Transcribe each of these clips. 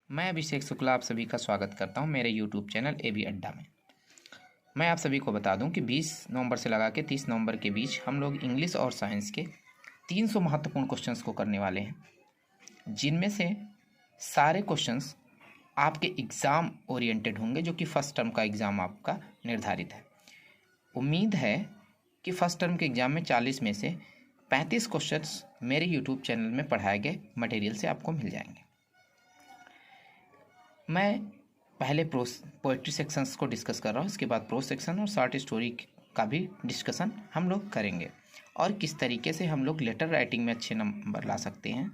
मैं अभिषेक शुक्ला आप सभी का स्वागत करता हूं मेरे YouTube चैनल ए बी अड्डा में। मैं आप सभी को बता दूं कि 20 नवंबर से लगा के 30 नवंबर के बीच हम लोग इंग्लिश और साइंस के 300 महत्वपूर्ण क्वेश्चंस को करने वाले हैं, जिनमें से सारे क्वेश्चंस आपके एग्ज़ाम ओरिएंटेड होंगे, जो कि फर्स्ट टर्म का एग्ज़ाम आपका निर्धारित है। उम्मीद है कि फर्स्ट टर्म के एग्ज़ाम में 40 में से 35 क्वेश्चंस मेरे YouTube चैनल में पढ़ाए गए मटेरियल से आपको मिल जाएंगे। मैं पहले पोएट्री सेक्शंस को डिस्कस कर रहा हूँ, इसके बाद प्रोज सेक्शन और शॉर्ट स्टोरी का भी डिस्कशन हम लोग करेंगे, और किस तरीके से हम लोग लेटर राइटिंग में अच्छे नंबर ला सकते हैं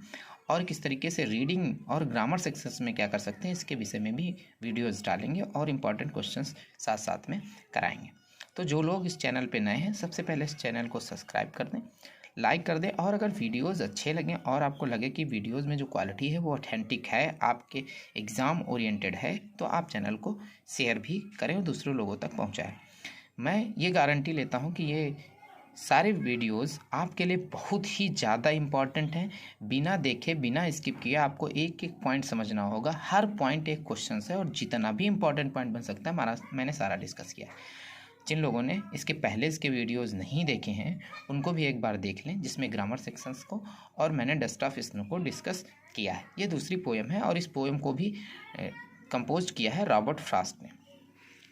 और किस तरीके से रीडिंग और ग्रामर सेक्शंस में क्या कर सकते हैं, इसके विषय में भी वीडियोज़ डालेंगे और इम्पॉर्टेंट क्वेश्चंस साथ साथ में कराएंगे। तो जो लोग इस चैनल पर नए हैं, सबसे पहले इस चैनल को सब्सक्राइब कर दें, लाइक कर दें, और अगर वीडियोज़ अच्छे लगें और आपको लगे कि वीडियोज़ में जो क्वालिटी है वो ऑथेंटिक है, आपके एग्ज़ाम ओरिएंटेड है, तो आप चैनल को शेयर भी करें और दूसरे लोगों तक पहुंचाएं। मैं ये गारंटी लेता हूं कि ये सारे वीडियोज़ आपके लिए बहुत ही ज़्यादा इम्पॉर्टेंट हैं। बिना देखे, बिना स्किप किए आपको एक एक पॉइंट समझना होगा। हर पॉइंट एक क्वेश्चन है और जितना भी इम्पॉर्टेंट पॉइंट बन सकता है मैंने सारा डिस्कस किया है। जिन लोगों ने इसके पहले इसके वीडियोज़ नहीं देखे हैं, उनको भी एक बार देख लें, जिसमें ग्रामर सेक्शंस को और मैंने डस्ट ऑफ स्नो को डिस्कस किया है। ये दूसरी पोएम है और इस पोएम को भी कंपोज किया है रॉबर्ट फ्रॉस्ट ने।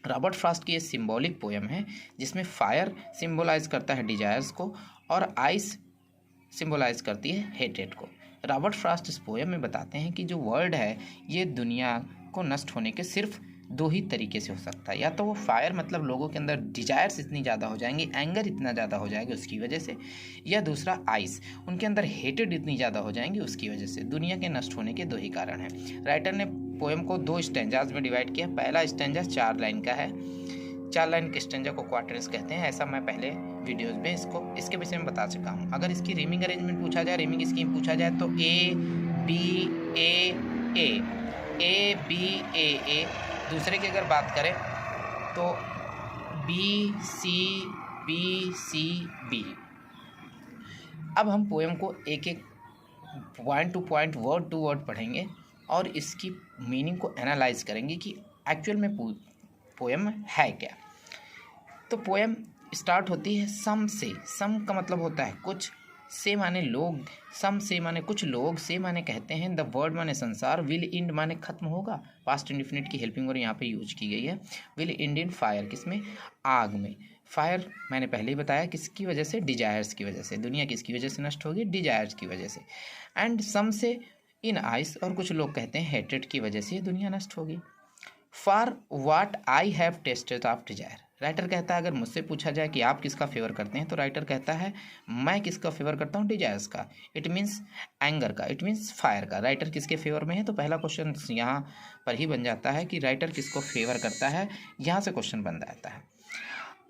रॉबर्ट फ्रॉस्ट की ये सिंबॉलिक पोएम है, जिसमें फायर सिंबलाइज करता है डिजायर्स को और आइस सिंबलाइज करती है हेट्रेड को। रॉबर्ट फ्रॉस्ट इस पोएम में बताते हैं कि जो वर्ल्ड है, ये दुनिया को नष्ट होने के सिर्फ दो ही तरीके से हो सकता है। या तो वो फायर मतलब लोगों के अंदर डिजायर्स इतनी ज़्यादा हो जाएंगी, एंगर इतना ज़्यादा हो जाएगा उसकी वजह से, या दूसरा आइस, उनके अंदर हेटेड इतनी ज़्यादा हो जाएंगी उसकी वजह से। दुनिया के नष्ट होने के दो ही कारण हैं। राइटर ने पोएम को 2 स्टेंजाज में डिवाइड किया। पहला स्टेंजा 4 लाइन का है। 4 लाइन के स्टेंजा को क्वार्टर्स कहते हैं, ऐसा मैं पहले वीडियोज़ में इसके विषय में बता चुका हूँ। अगर इसकी रीमिंग अरेंजमेंट पूछा जाए, रीमिंग स्कीम पूछा जाए, तो ए बी ए। दूसरे की अगर बात करें तो बी सी बी। अब हम पोएम को एक एक point to point, word to word पढ़ेंगे और इसकी मीनिंग को एनालाइज करेंगे कि एक्चुअल में पोएम है क्या। तो पोएम स्टार्ट होती है सम से। सम का मतलब होता है कुछ, से माने लोग, सम से माने कुछ लोग, से माने कहते हैं, द वर्ल्ड माने संसार, विल इंड माने खत्म होगा। पास्ट इंडिफिनिट की हेल्पिंग और यहाँ पे यूज की गई है। विल इंड इन फायर, किसमें? आग में। फायर मैंने पहले ही बताया किसकी वजह से? डिजायर्स की वजह से। दुनिया किसकी वजह से नष्ट होगी? डिजायर्स की वजह से। एंड सम से इन आइस, और कुछ लोग कहते हैं हेट्रेड की वजह से दुनिया नष्ट होगी। For watt I have tested of desire, writer कहता है अगर मुझसे पूछा जाए कि आप किसका फेवर करते हैं, तो राइटर कहता है मैं किसका फेवर करता हूँ? डिजायर्स का। इट मीन्स एंगर का, इट मीन्स फायर का। राइटर किसके फेवर में है? तो पहला क्वेश्चन यहाँ पर ही बन जाता है कि राइटर किसको फेवर करता है, यहाँ से क्वेश्चन बन जाता है।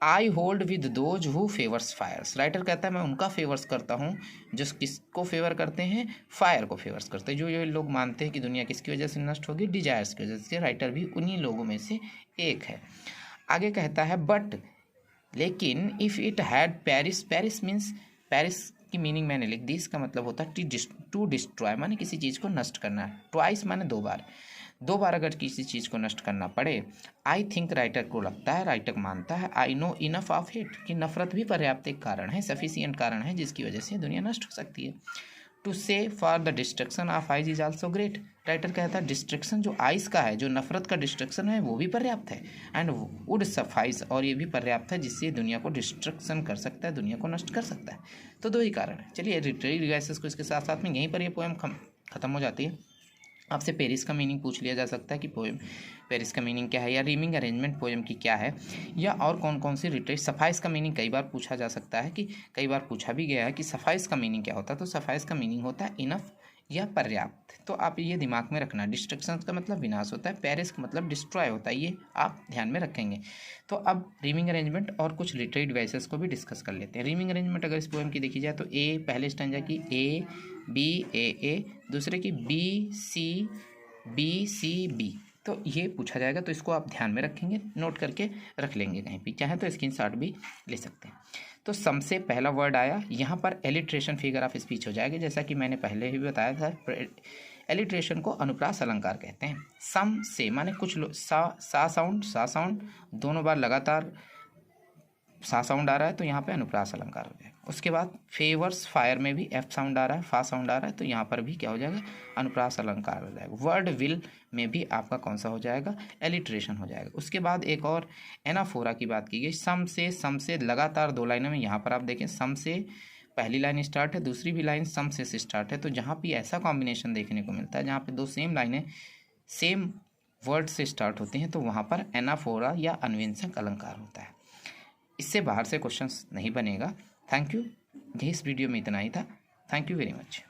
I hold with those who favours fires, writer कहता है मैं उनका फेवर्स करता हूँ जो किसको फेवर करते हैं? फायर को फेवर्स करते हैं। जो ये लोग मानते हैं कि दुनिया किसकी वजह से नष्ट होगी? डिजायर्स की वजह से। राइटर भी उन्हीं लोगों में से एक है। आगे कहता है बट, लेकिन if it had Paris, Paris means, Paris की मीनिंग मैंने लिख दी। इसका मतलब होता है टू डिस्ट्रॉय, माने किसी चीज़ को नष्ट करना। ट्वाइस माने 2 बार। 2 बार अगर किसी चीज़ को नष्ट करना पड़े। आई थिंक, राइटर को लगता है, राइटर मानता है, I know enough of it, कि नफरत भी पर्याप्त एक कारण है, सफिशिएंट कारण है जिसकी वजह से दुनिया नष्ट हो सकती है। टू से for the destruction of eyes is also great, writer कहता है डिस्ट्रक्शन जो आइस का है, जो नफरत का डिस्ट्रक्शन है, वो भी पर्याप्त है। एंड वुड सफाइस, और ये भी पर्याप्त है जिससे दुनिया को डिस्ट्रक्शन कर सकता है, दुनिया को नष्ट कर सकता है। तो 2 ही कारण है। चलिए लिटरेरी डिवाइसेस को इसके साथ साथ में यहीं पर ये पोएम खत्म हो जाती है। आपसे पेरिस का मीनिंग पूछ लिया जा सकता है कि पोएम पेरिस का मीनिंग क्या है, या रीमिंग अरेंजमेंट पोएम की क्या है, या और कौन कौन सी लिटरेरी। सफाइस का मीनिंग कई बार पूछा जा सकता है, कि कई बार पूछा भी गया है कि सफाइस का मीनिंग क्या होता है। तो सफाइस का मीनिंग होता है इनफ या पर्याप्त। तो आप ये दिमाग में रखना। डिस्ट्रक्शन का मतलब विनाश होता है, पेरिस का मतलब डिस्ट्रॉय होता है, ये आप ध्यान में रखेंगे। तो अब रीमिंग अरेंजमेंट और कुछ लिटरेरी डिवाइसेस को भी डिस्कस कर लेते हैं। रीमिंग अरेंजमेंट अगर इस पोएम की देखी जाए तो ए, पहले स्टैंजा की ए बी ए, दूसरे की बी सी बी। तो ये पूछा जाएगा, तो इसको आप ध्यान में रखेंगे, नोट करके रख लेंगे कहीं भी, चाहे तो स्क्रीनशॉट भी ले सकते हैं। तो सम से पहला वर्ड आया, यहाँ पर एलिट्रेशन फिगर ऑफ स्पीच हो जाएगा, जैसा कि मैंने पहले ही बताया था। एलिट्रेशन को अनुप्रास अलंकार कहते हैं। सम से माने कुछ सा साउंड दोनों बार लगातार सा साउंड आ रहा है तो यहाँ पे अनुप्रास अलंकार हो जाएगा। उसके बाद फेवर्स, फायर में भी एफ साउंड आ रहा है, फा साउंड आ रहा है तो यहाँ पर भी क्या हो जाएगा, अनुप्रास अलंकार हो जाएगा। वर्ड विल में भी आपका कौन सा हो जाएगा, एलिट्रेशन हो जाएगा। उसके बाद एक और एनाफोरा की बात की गई, सम से लगातार 2 लाइनों में। यहाँ पर आप देखें सम से पहली लाइन स्टार्ट है, दूसरी भी लाइन सम से स्टार्ट है। तो जहाँ भी ऐसा कॉम्बिनेशन देखने को मिलता है जहाँ पे 2 सेम लाइनें सेम वर्ड से स्टार्ट होती हैं तो वहाँ पर एनाफोरा या अन्वंशक अलंकार होता है। इससे बाहर से क्वेश्चंस नहीं बनेगा। Thank you. इस वीडियो में इतना ही था। Thank you very much.